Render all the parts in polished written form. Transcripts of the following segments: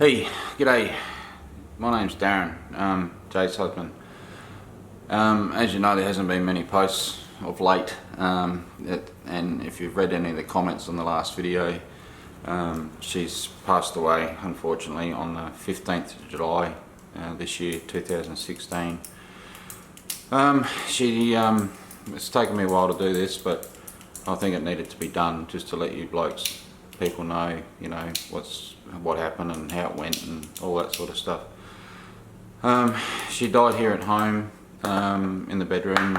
Hey, g'day. My name's Darren, Jay's husband. As you know, there hasn't been many posts of late, and if you've read any of the comments on the last video, she's passed away unfortunately on the 15th of July this year, 2016. It's taken me a while to do this, but I think it needed to be done just to let you people know, what happened and how it went and all that sort of stuff. She died here at home in the bedroom,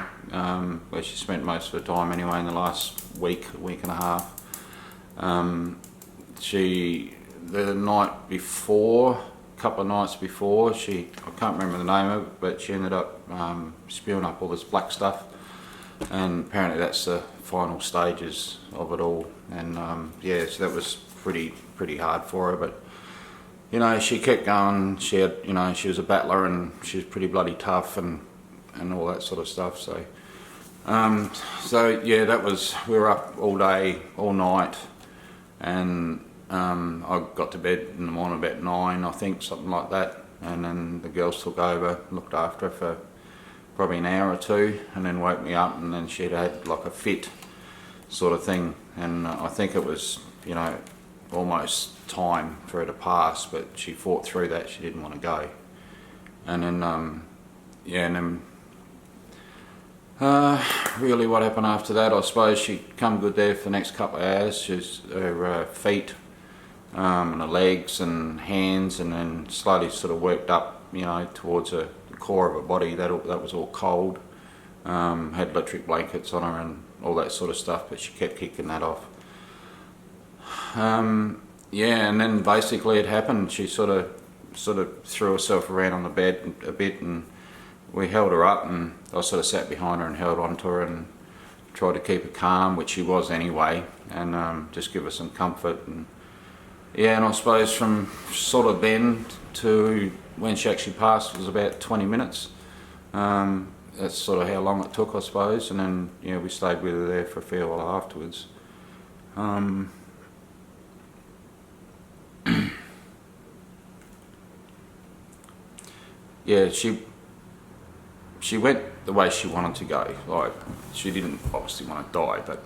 where she spent most of her time anyway in the last week and a half. The night before, a couple of nights before, I can't remember the name of it, but she ended up spewing up all this black stuff, and apparently that's the final stages of it all. And yeah, so that was pretty hard for her, but she kept going. She had, she was a battler and she was pretty bloody tough and all that sort of stuff. So yeah, we were up all day, all night, and I got to bed in the morning about 9, I think, something like that, and then the girls took over, looked after her for probably an hour or two, and then woke me up, and then she'd had like a fit sort of thing, and I think it was, almost time for her to pass, but she fought through that. She didn't want to go, and then really what happened after that, I suppose she come good there for the next couple of hours. Her feet and her legs and hands, and then slowly sort of worked up, towards the core of her body. That was all cold. Had electric blankets on her and all that sort of stuff, but she kept kicking that off. Yeah, and then basically it happened. She sort of threw herself around on the bed a bit, and we held her up, and I sort of sat behind her and held onto her and tried to keep her calm, which she was anyway, and just give her some comfort. And yeah, and I suppose from sort of then to when she actually passed was about 20 minutes. That's sort of how long it took, I suppose, and then we stayed with her there for a fair while afterwards. Yeah, she went the way she wanted to go. Like, she didn't obviously want to die, but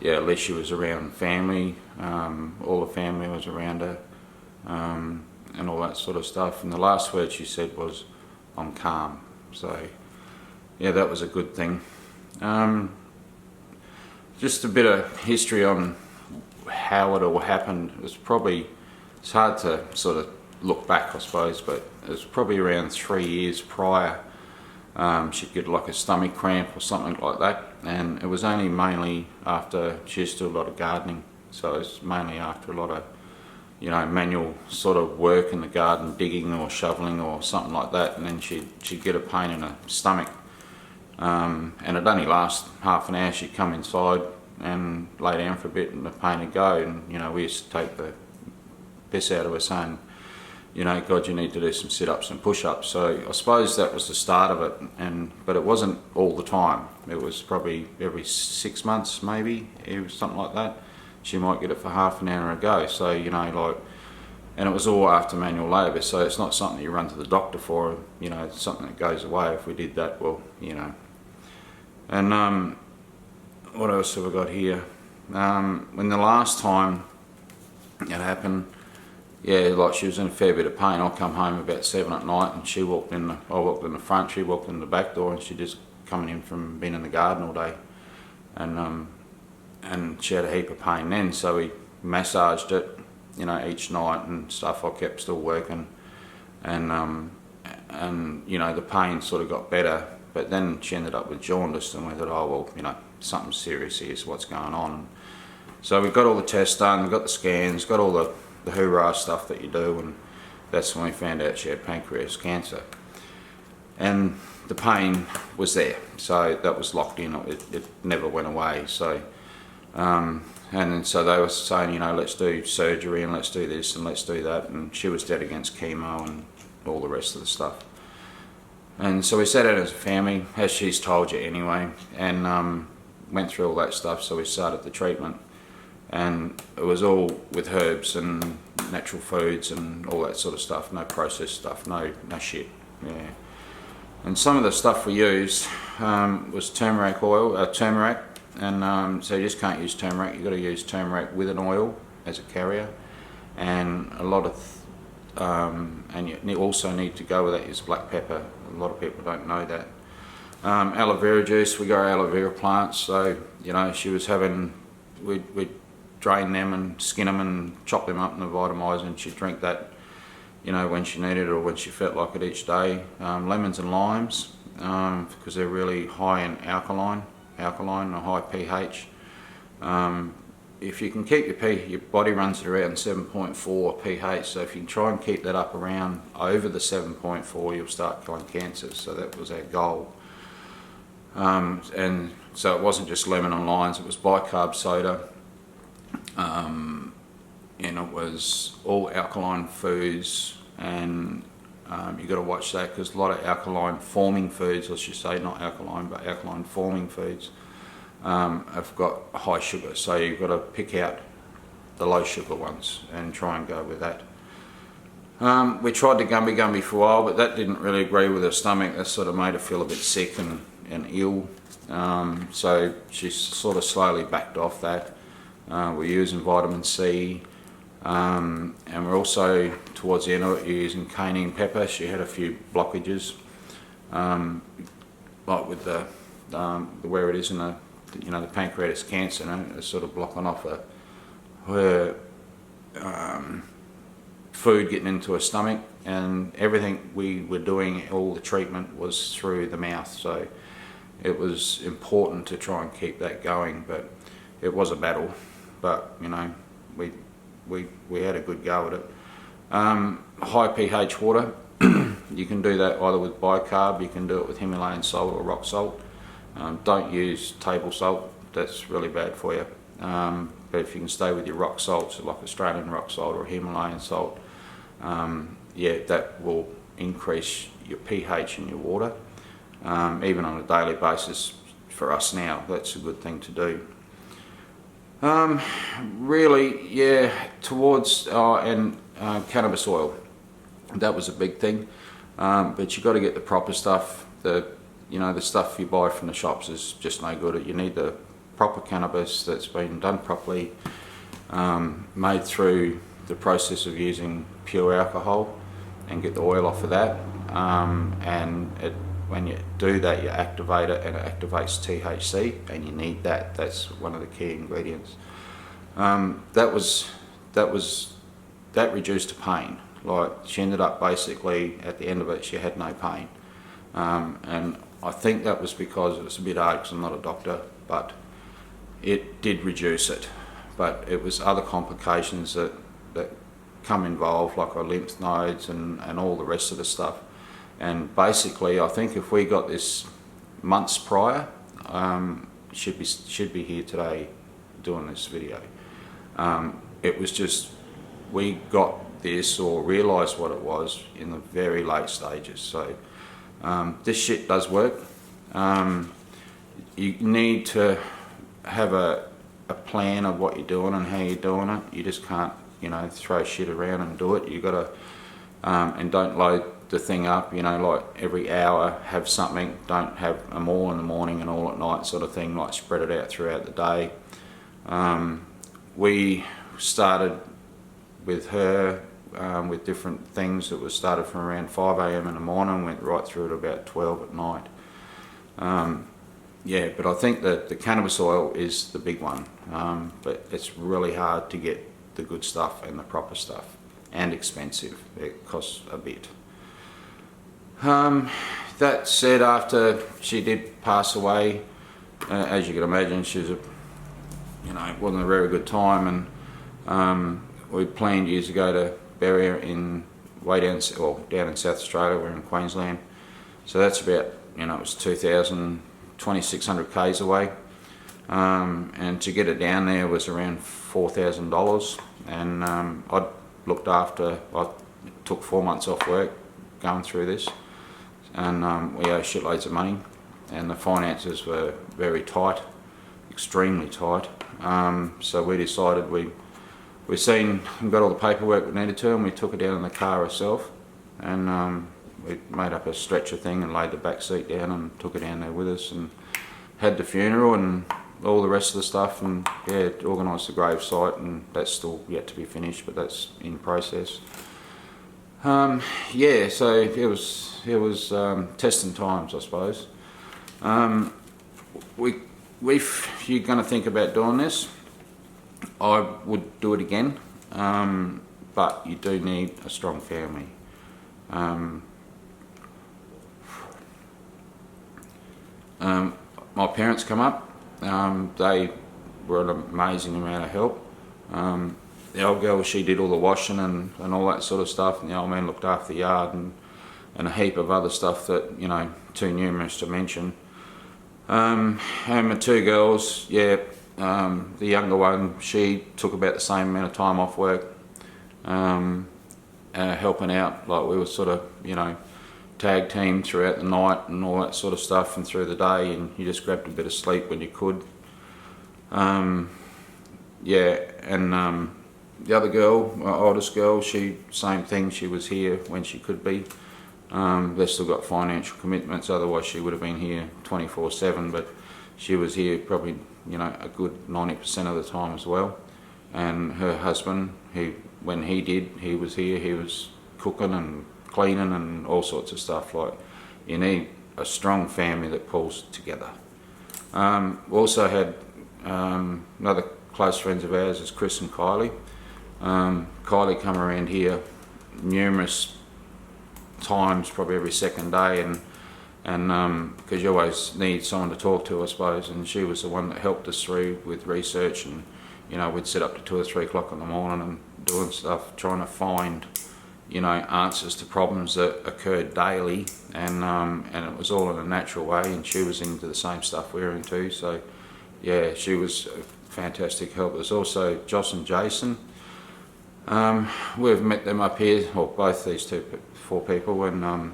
yeah, at least she was around family. All the family was around her, and all that sort of stuff. And the last word she said was, "I'm calm." So yeah, that was a good thing. Just a bit of history on how it all happened. It's hard to sort of look back, I suppose, but it was probably around 3 years prior. She'd get like a stomach cramp or something like that, and it was only mainly after she used to do a lot of gardening, so it was mainly after a lot of manual sort of work in the garden, digging or shoveling or something like that, and then she'd get a pain in her stomach, and it'd only last half an hour. She'd come inside and lay down for a bit and the pain would go, and we used to take the piss out of her, saying, God, you need to do some sit-ups and push-ups. So I suppose that was the start of it, but it wasn't all the time. It was probably every 6 months, maybe, something like that. She might get it for half an hour a go. So and it was all after manual labour. So it's not something you run to the doctor for. It's something that goes away. If we did that, well, And what else have I got here? When the last time it happened, yeah, like she was in a fair bit of pain. I come home about 7 at night, and I walked in the front, she walked in the back door, and she just coming in from being in the garden all day, and she had a heap of pain then. So we massaged it, each night and stuff. I kept still working, and the pain sort of got better. But then she ended up with jaundice, and we thought, oh well, something serious here is what's going on. So we got all the tests done, we got the scans, got all the hoorah stuff that you do, and that's when we found out she had pancreas cancer. And the pain was there, so that was locked in. It never went away. So and so they were saying, let's do surgery and let's do this and let's do that, and she was dead against chemo and all the rest of the stuff. And so we sat down as a family, as she's told you anyway, and went through all that stuff. So we started the treatment, and it was all with herbs, and natural foods and all that sort of stuff, no processed stuff, no shit. Yeah. And some of the stuff we used was turmeric oil, turmeric, and so you just can't use turmeric. You've got to use turmeric with an oil as a carrier, and a lot of and you also need to go with that is black pepper. A lot of people don't know that. Aloe vera juice, we grow aloe vera plants, so you know she was having, we'd drain them and skin them and chop them up in the Vitamize, and she'd drink that, you know, when she needed it or when she felt like it each day. Lemons and limes, because they're really high in alkaline or high pH. If you can keep your body runs at around 7.4 pH, so if you can try and keep that up around over the 7.4, you'll start killing cancers. So that was our goal. And so it wasn't just lemon and limes, it was bicarb soda, and it was all alkaline foods, and you've got to watch that because a lot of alkaline forming foods, I should say, not alkaline but alkaline forming foods, have got high sugar, so you've got to pick out the low sugar ones and try and go with that. We tried the Gumby for a while, but that didn't really agree with her stomach. That sort of made her feel a bit sick and ill, so she sort of slowly backed off that. We're using vitamin C, and we're also, towards the end of it, using cayenne pepper. She had a few blockages, like with the where it is in the, you know, the pancreatic cancer, you know, it's sort of blocking off her food getting into her stomach, and everything we were doing, all the treatment was through the mouth, so it was important to try and keep that going. But it was a battle, but you know, we had a good go at it. High pH water, you can do that either with bicarb, you can do it with Himalayan salt or rock salt. Don't use table salt, that's really bad for you. But if you can stay with your rock salts, like Australian rock salt or Himalayan salt, yeah, that will increase your pH in your water. Even on a daily basis for us now, that's a good thing to do. Really, yeah, towards cannabis oil, that was a big thing. But you got to get the proper stuff. The stuff you buy from the shops is just no good. You need the proper cannabis that's been done properly, made through the process of using pure alcohol, and get the oil off of that. And when you do that, you activate it, and it activates THC, and you need that. That's one of the key ingredients. That reduced the pain. Like, she ended up basically at the end of it, she had no pain, and I think that was because it was a bit hard because I'm not a doctor, but it did reduce it. But it was other complications that come involved, like our lymph nodes and all the rest of the stuff. And basically, I think if we got this months prior, should be here today doing this video. It was just, we got this or realised what it was in the very late stages. So this shit does work. You need to have a plan of what you're doing and how you're doing it. You just can't, you know, throw shit around and do it. You got to, and don't load the thing up, you know, like every hour have something. Don't have them all in the morning and all at night sort of thing. Like, spread it out throughout the day. We started with her with different things. It was started from around 5 AM in the morning, went right through to about 12 at night. Yeah, but I think that the cannabis oil is the big one, but it's really hard to get the good stuff and the proper stuff, and expensive. It costs a bit. That said, after she did pass away, as you can imagine, she was it wasn't a very good time, and we planned years ago to bury her down in South Australia. We're in Queensland, so that's about, it was 2,600 k's away, and to get it down there was around $4,000, and I took 4 months off work going through this, and we owe shitloads of money, and the finances were very tight, extremely tight. So we decided we we seen and got all the paperwork we needed to, and we took her down in the car ourselves, and we made up a stretcher thing and laid the back seat down and took her down there with us and had the funeral and all the rest of the stuff, and yeah, organised the grave site, and that's still yet to be finished, but that's in process. Yeah, so it was testing times, I suppose. If you're going to think about doing this, I would do it again, but you do need a strong family. My parents come up. They were an amazing amount of help. The old girl, she did all the washing and all that sort of stuff, and the old man looked after the yard and a heap of other stuff that, you know, too numerous to mention. And my two girls, yeah, the younger one, she took about the same amount of time off work, helping out. Like, we were sort of, you know, tag team throughout the night and all that sort of stuff, and through the day, and you just grabbed a bit of sleep when you could. Yeah, and the other girl, my oldest girl, she, same thing, she was here when she could be. They've still got financial commitments, otherwise she would have been here 24/7, but she was here probably, you know, a good 90% of the time as well. And her husband, when he was here, he was cooking and cleaning and all sorts of stuff. Like, you need a strong family that pulls together. We also had another close friends of ours is Chris and Kylie. Kylie come around here numerous times, probably every second day, and because you always need someone to talk to, I suppose, and she was the one that helped us through with research, and, you know, we'd sit up to 2 or 3 o'clock in the morning and doing stuff, trying to find, you know, answers to problems that occurred daily, and it was all in a natural way, and she was into the same stuff we were into. So yeah, she was a fantastic help. There's also Joss and Jason. We've met them up here, or both these four people, and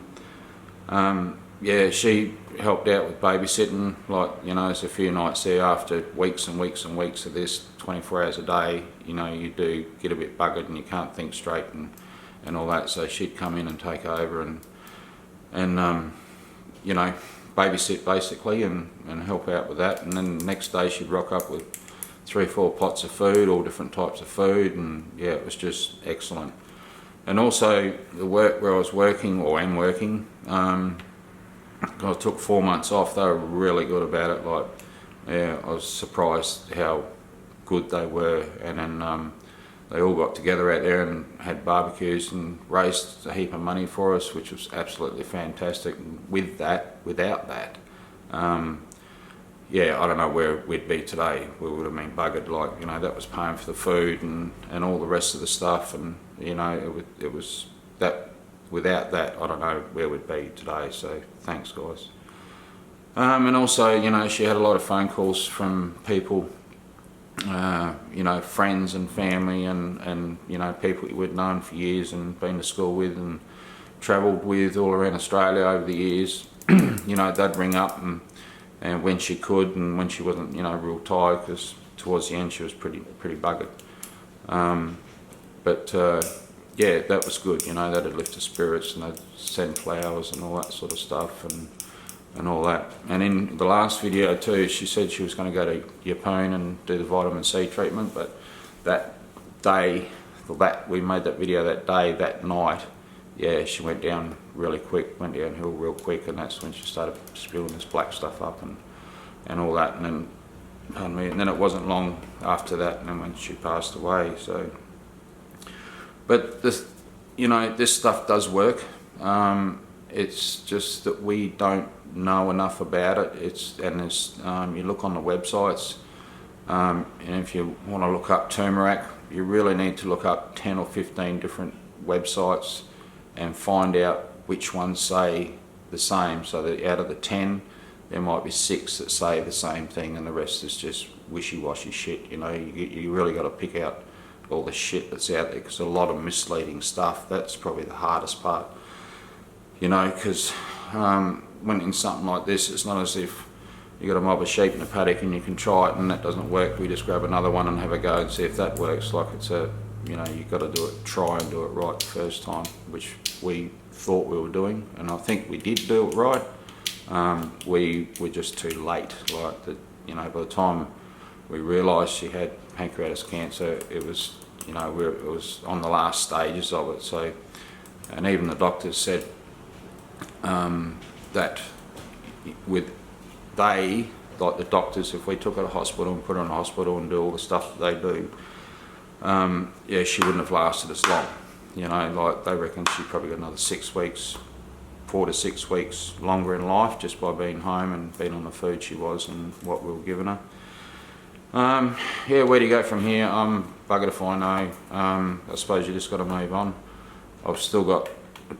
yeah, she helped out with babysitting. Like, you know, there's a few nights there after weeks and weeks and weeks of this, 24 hours a day, you know, you do get a bit buggered and you can't think straight and all that. So she'd come in and take over and you know, babysit basically and help out with that. And then the next day she'd rock up with 3 or 4 pots of food, all different types of food, and yeah, it was just excellent. And also the work where I was working, or am working, I took 4 months off. They were really good about it. Like, yeah, I was surprised how good they were. And then they all got together out there and had barbecues and raised a heap of money for us, which was absolutely fantastic. And without that, yeah, I don't know where we'd be today. We would have been buggered. Like, you know, that was paying for the food and all the rest of the stuff, and, you know, it was that. Without that, I don't know where we'd be today. So thanks, guys. And also, you know, she had a lot of phone calls from people, you know, friends and family, and you know, people we'd known for years and been to school with and travelled with all around Australia over the years. You know, they'd ring up and when she could, and when she wasn't, you know, real tired, because towards the end she was pretty buggered. Yeah, that was good, you know, that'd lift her spirits, and they'd send flowers and all that sort of stuff and all that. And in the last video too, she said she was going to go to Yeppoon and do the vitamin C treatment, but that day, we made that video that day, that night, yeah, she went down really quick, went downhill real quick, and that's when she started spewing this black stuff up and all that. And then, pardon me, and then it wasn't long after that, and then when she passed away. So, but this, you know, this stuff does work. It's just that we don't know enough about it. You look on the websites, and if you want to look up turmeric, you really need to look up 10 or 15 different websites and find out which ones say the same. So that out of the 10, there might be 6 that say the same thing, and the rest is just wishy-washy shit. You know, you really got to pick out all the shit that's out there, because a lot of misleading stuff. That's probably the hardest part, you know, because when in something like this, it's not as if you got a mob of sheep in a paddock and you can try it and that doesn't work, we just grab another one and have a go and see if that works. Like, it's a you know, you've got to try and do it right the first time, which we thought we were doing, and I think we did do it right. We were just too late. Like that, you know, by the time we realised she had pancreatic cancer, it was, you know, it was on the last stages of it. So, and even the doctors said that like the doctors, if we took her to hospital and put her in a hospital and do all the stuff that they do, yeah, she wouldn't have lasted as long. You know, like they reckon she probably got another 6 weeks, 4 to 6 weeks longer in life just by being home and being on the food she was and what we were giving her. Yeah, where do you go from here? I'm buggered if I know. I suppose you just got to move on. I've still got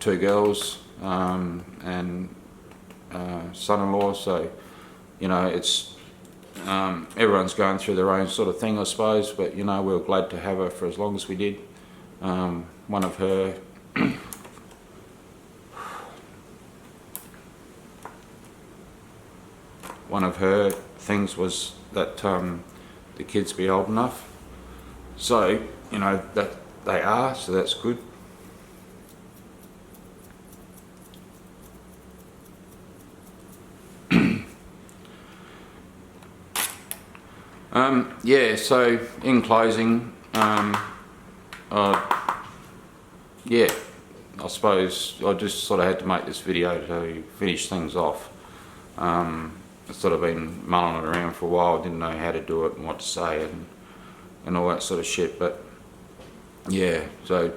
2 girls and son-in-law, so you know, it's everyone's going through their own sort of thing, I suppose, but you know, we were glad to have her for as long as we did. One of her one of her things was that the kids be old enough, so you know that they are, so that's good. Yeah, so in closing, yeah, I suppose I just sort of had to make this video to finish things off. I've sort of been mulling it around for a while, didn't know how to do it and what to say and all that sort of shit, but yeah, so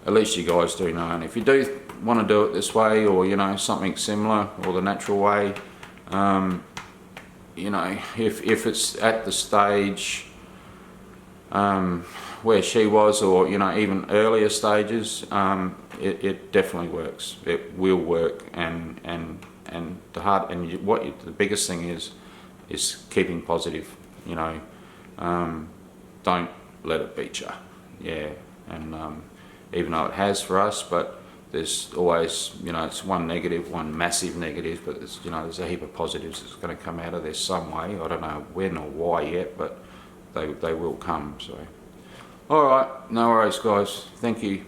at least you guys do know. And if you do want to do it this way, or you know, something similar, or the natural way, you know, if it's at the stage where she was, or you know, even earlier stages, it definitely works. It will work, and the biggest thing is keeping positive. You know, don't let it beat you. Yeah, and even though it has for us, but there's always, you know, it's one negative, one massive negative, but there's, you know, there's a heap of positives that's going to come out of this some way. I don't know when or why yet, but they will come. So, all right, no worries, guys. Thank you.